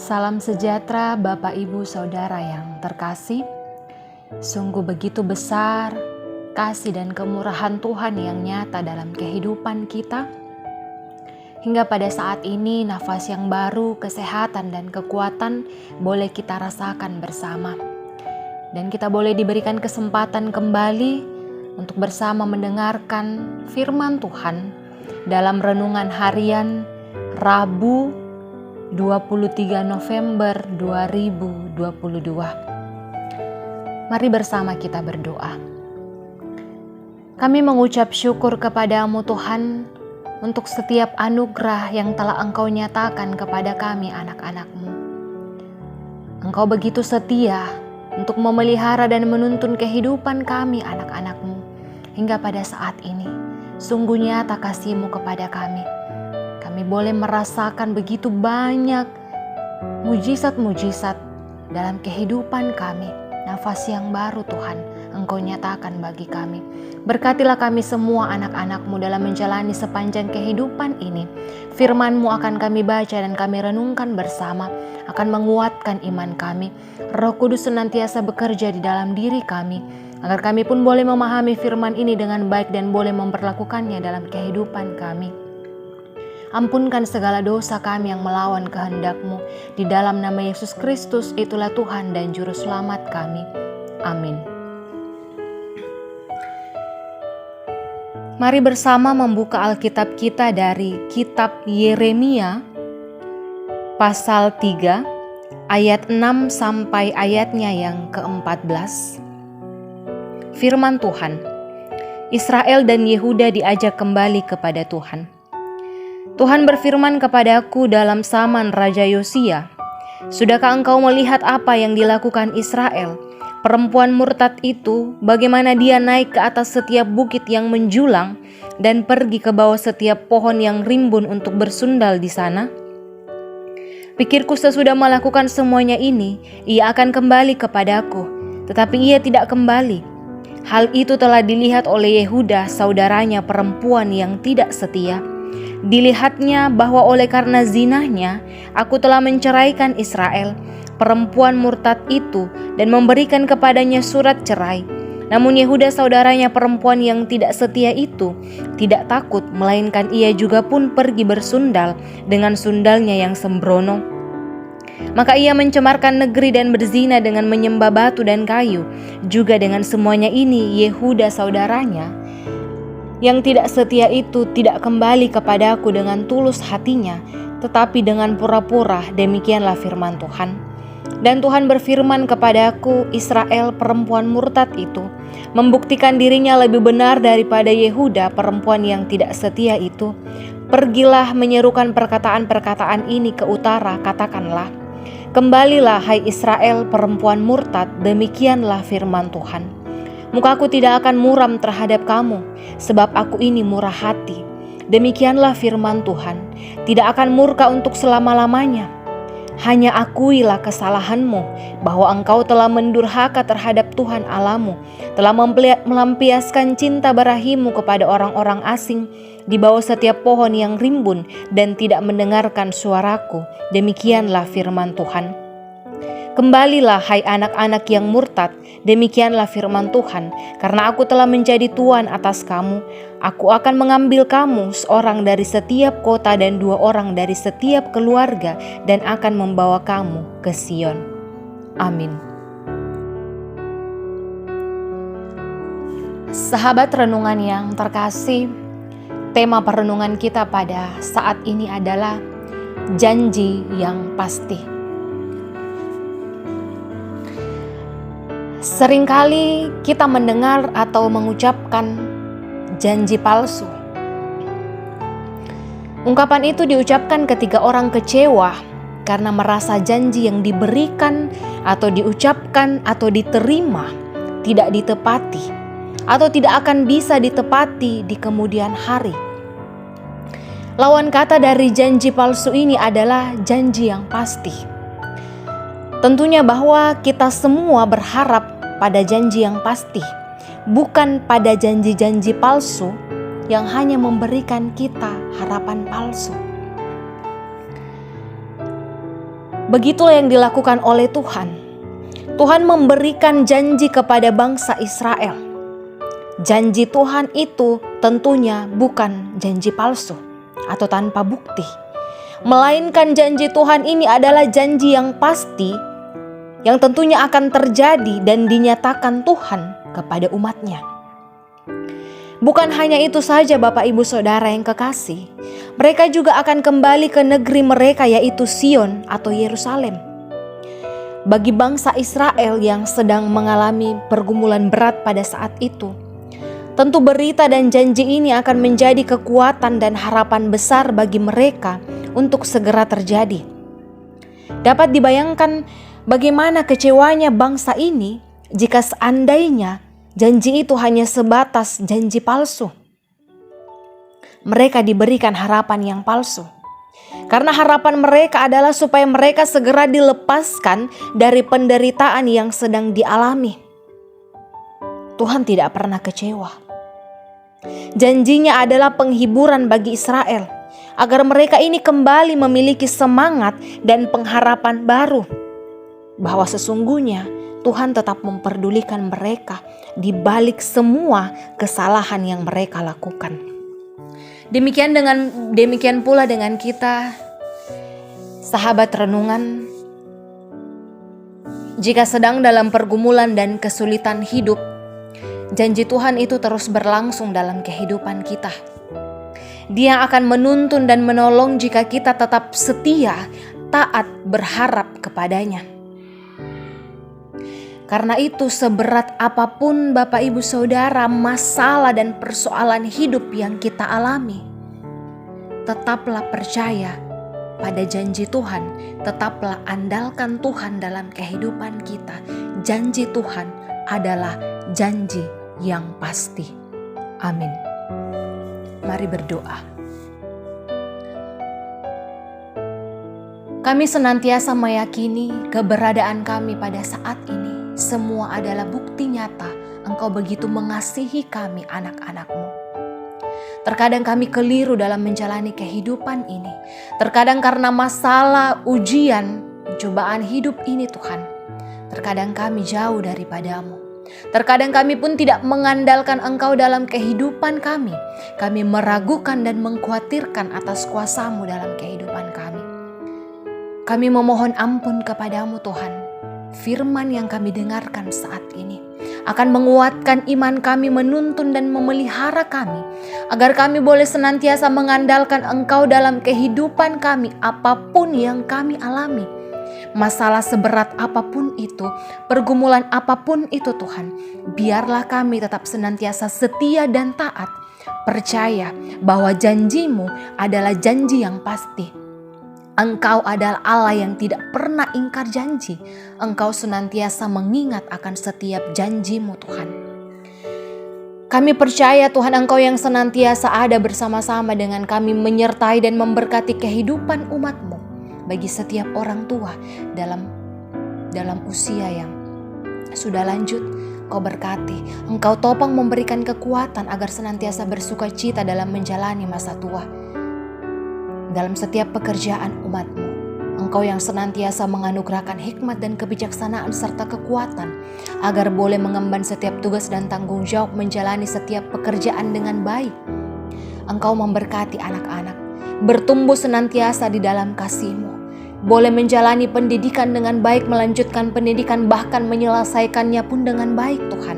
Salam sejahtera Bapak Ibu Saudara yang terkasih. Sungguh begitu besar kasih dan kemurahan Tuhan yang nyata dalam kehidupan kita. Hingga pada saat ini nafas yang baru, kesehatan dan kekuatan boleh kita rasakan bersama. Dan kita boleh diberikan kesempatan kembali untuk bersama mendengarkan firman Tuhan dalam renungan harian Rabu 23 November 2022. Mari bersama kita berdoa. Kami mengucap syukur kepadamu Tuhan untuk setiap anugerah yang telah Engkau nyatakan kepada kami anak-anak-Mu. Engkau begitu setia untuk memelihara dan menuntun kehidupan kami anak-anak-Mu hingga pada saat ini. Sungguh nyata kasih-Mu kepada kami. Kami boleh merasakan begitu banyak mujizat-mujizat dalam kehidupan kami. Nafas yang baru Tuhan Engkau nyatakan bagi kami. Berkatilah kami semua anak-anak-Mu dalam menjalani sepanjang kehidupan ini. Firman-Mu akan kami baca dan kami renungkan bersama, akan menguatkan iman kami. Roh Kudus senantiasa bekerja di dalam diri kami, agar kami pun boleh memahami firman ini dengan baik dan boleh memperlakukannya dalam kehidupan kami. Ampunkan segala dosa kami yang melawan kehendak-Mu. Di dalam nama Yesus Kristus, itulah Tuhan dan Juru Selamat kami. Amin. Mari bersama membuka Alkitab kita dari kitab Yeremia, pasal 3, ayat 6 sampai ayatnya yang ke-14. Firman Tuhan, Israel dan Yehuda diajak kembali kepada Tuhan. Tuhan berfirman kepadaku dalam zaman Raja Yosia, "Sudahkah engkau melihat apa yang dilakukan Israel? Perempuan murtad itu, bagaimana dia naik ke atas setiap bukit yang menjulang dan pergi ke bawah setiap pohon yang rimbun untuk bersundal di sana? Pikirku sesudah melakukan semuanya ini, ia akan kembali kepadaku, tetapi ia tidak kembali. Hal itu telah dilihat oleh Yehuda, saudaranya perempuan yang tidak setia. Dilihatnya bahwa oleh karena zinahnya, aku telah menceraikan Israel, perempuan murtad itu, dan memberikan kepadanya surat cerai. Namun Yehuda saudaranya perempuan yang tidak setia itu tidak takut, melainkan ia juga pun pergi bersundal dengan sundalnya yang sembrono. Maka ia mencemarkan negeri dan berzina dengan menyembah batu dan kayu. Juga dengan semuanya ini Yehuda saudaranya yang tidak setia itu tidak kembali kepadaku dengan tulus hatinya, tetapi dengan pura-pura. Demikianlah firman Tuhan. Dan Tuhan berfirman kepadaku, Israel perempuan murtad itu membuktikan dirinya lebih benar daripada Yehuda perempuan yang tidak setia itu. Pergilah menyerukan perkataan-perkataan ini ke utara, katakanlah, kembalilah hai Israel perempuan murtad, demikianlah firman Tuhan. Mukaku tidak akan muram terhadap kamu, sebab aku ini murah hati. Demikianlah firman Tuhan, tidak akan murka untuk selama-lamanya. Hanya akuilah kesalahanmu, bahwa engkau telah mendurhaka terhadap Tuhan Allahmu, telah melampiaskan cinta berahimu kepada orang-orang asing di bawah setiap pohon yang rimbun dan tidak mendengarkan suaraku. Demikianlah firman Tuhan. Kembalilah hai anak-anak yang murtad, demikianlah firman Tuhan, karena aku telah menjadi tuan atas kamu. Aku akan mengambil kamu seorang dari setiap kota dan 2 orang dari setiap keluarga dan akan membawa kamu ke Sion. Amin. Sahabat renungan yang terkasih, tema perenungan kita pada saat ini adalah janji yang pasti. Seringkali kita mendengar atau mengucapkan janji palsu. Ungkapan itu diucapkan ketika orang kecewa karena merasa janji yang diberikan atau diucapkan atau diterima tidak ditepati atau tidak akan bisa ditepati di kemudian hari. Lawan kata dari janji palsu ini adalah janji yang pasti. Tentunya bahwa kita semua berharap pada janji yang pasti, bukan pada janji-janji palsu yang hanya memberikan kita harapan palsu. Begitulah yang dilakukan oleh Tuhan. Tuhan memberikan janji kepada bangsa Israel. Janji Tuhan itu tentunya bukan janji palsu atau tanpa bukti. Melainkan janji Tuhan ini adalah janji yang pasti, yang tentunya akan terjadi dan dinyatakan Tuhan kepada umatnya. Bukan hanya itu saja Bapak Ibu Saudara yang kekasih, mereka juga akan kembali ke negeri mereka yaitu Sion atau Yerusalem. Bagi bangsa Israel yang sedang mengalami pergumulan berat pada saat itu, tentu berita dan janji ini akan menjadi kekuatan dan harapan besar bagi mereka untuk segera terjadi. Dapat dibayangkan bagaimana kecewanya bangsa ini jika seandainya janji itu hanya sebatas janji palsu. Mereka diberikan harapan yang palsu. Karena harapan mereka adalah supaya mereka segera dilepaskan dari penderitaan yang sedang dialami. Tuhan tidak pernah kecewa. Janjinya adalah penghiburan bagi Israel, agar mereka ini kembali memiliki semangat dan pengharapan baru. Bahwa sesungguhnya Tuhan tetap memperdulikan mereka di balik semua kesalahan yang mereka lakukan. Demikian pula dengan kita, sahabat renungan. Jika sedang dalam pergumulan dan kesulitan hidup, janji Tuhan itu terus berlangsung dalam kehidupan kita. Dia akan menuntun dan menolong jika kita tetap setia, taat, berharap kepadanya. Karena itu seberat apapun Bapak Ibu Saudara masalah dan persoalan hidup yang kita alami, tetaplah percaya pada janji Tuhan, tetaplah andalkan Tuhan dalam kehidupan kita. Janji Tuhan adalah janji yang pasti. Amin. Mari berdoa. Kami senantiasa meyakini keberadaan kami pada saat ini. Semua adalah bukti nyata Engkau begitu mengasihi kami anak-anak-Mu. Terkadang kami keliru dalam menjalani kehidupan ini. Terkadang karena masalah, ujian, cobaan hidup ini Tuhan. Terkadang kami jauh daripada-Mu. Terkadang kami pun tidak mengandalkan Engkau dalam kehidupan kami. Kami meragukan dan mengkhawatirkan atas kuasa-Mu dalam kehidupan kami. Kami memohon ampun kepada-Mu Tuhan. Firman yang kami dengarkan saat ini akan menguatkan iman kami, menuntun dan memelihara kami, agar kami boleh senantiasa mengandalkan Engkau dalam kehidupan kami apapun yang kami alami. Masalah seberat apapun itu, pergumulan apapun itu Tuhan, biarlah kami tetap senantiasa setia dan taat, percaya bahwa janji-Mu adalah janji yang pasti. Engkau adalah Allah yang tidak pernah ingkar janji. Engkau senantiasa mengingat akan setiap janji-Mu Tuhan. Kami percaya Tuhan Engkau yang senantiasa ada bersama-sama dengan kami, menyertai dan memberkati kehidupan umat-Mu. Bagi setiap orang tua dalam usia yang sudah lanjut, Engkau berkati. Engkau topang memberikan kekuatan agar senantiasa bersuka cita dalam menjalani masa tua. Dalam setiap pekerjaan umat-Mu, Engkau yang senantiasa menganugerahkan hikmat dan kebijaksanaan serta kekuatan, agar boleh mengemban setiap tugas dan tanggung jawab menjalani setiap pekerjaan dengan baik. Engkau memberkati anak-anak, bertumbuh senantiasa di dalam kasih-Mu, boleh menjalani pendidikan dengan baik, melanjutkan pendidikan, bahkan menyelesaikannya pun dengan baik Tuhan.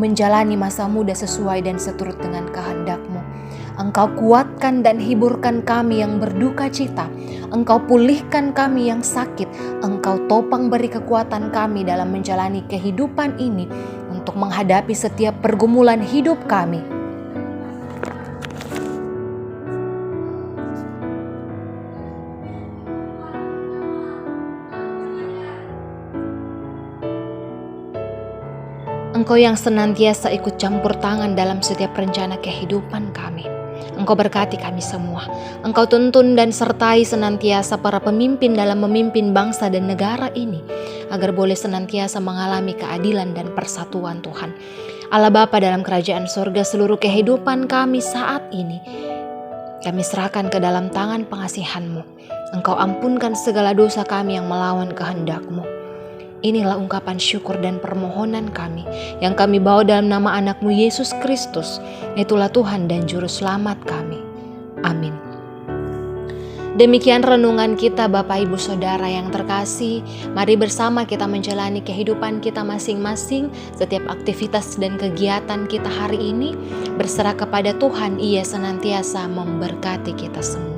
Menjalani masa muda sesuai dan seturut dengan kehendak-Mu. Engkau kuatkan dan hiburkan kami yang berduka cita. Engkau pulihkan kami yang sakit. Engkau topang beri kekuatan kami dalam menjalani kehidupan ini untuk menghadapi setiap pergumulan hidup kami. Engkau yang senantiasa ikut campur tangan dalam setiap rencana kehidupan kami. Engkau berkati kami semua. Engkau tuntun dan sertai senantiasa para pemimpin dalam memimpin bangsa dan negara ini, agar boleh senantiasa mengalami keadilan dan persatuan Tuhan. Allah Bapa dalam kerajaan sorga, seluruh kehidupan kami saat ini Kami serahkan ke dalam tangan pengasihan-Mu. Engkau ampunkan segala dosa kami yang melawan kehendak-Mu. Inilah ungkapan syukur dan permohonan kami yang kami bawa dalam nama anak-Mu Yesus Kristus. Itulah Tuhan dan Juru Selamat kami. Amin. Demikian renungan kita Bapak Ibu Saudara yang terkasih. Mari bersama kita menjalani kehidupan kita masing-masing. Setiap aktivitas dan kegiatan kita hari ini berserah kepada Tuhan. Ia senantiasa memberkati kita semua.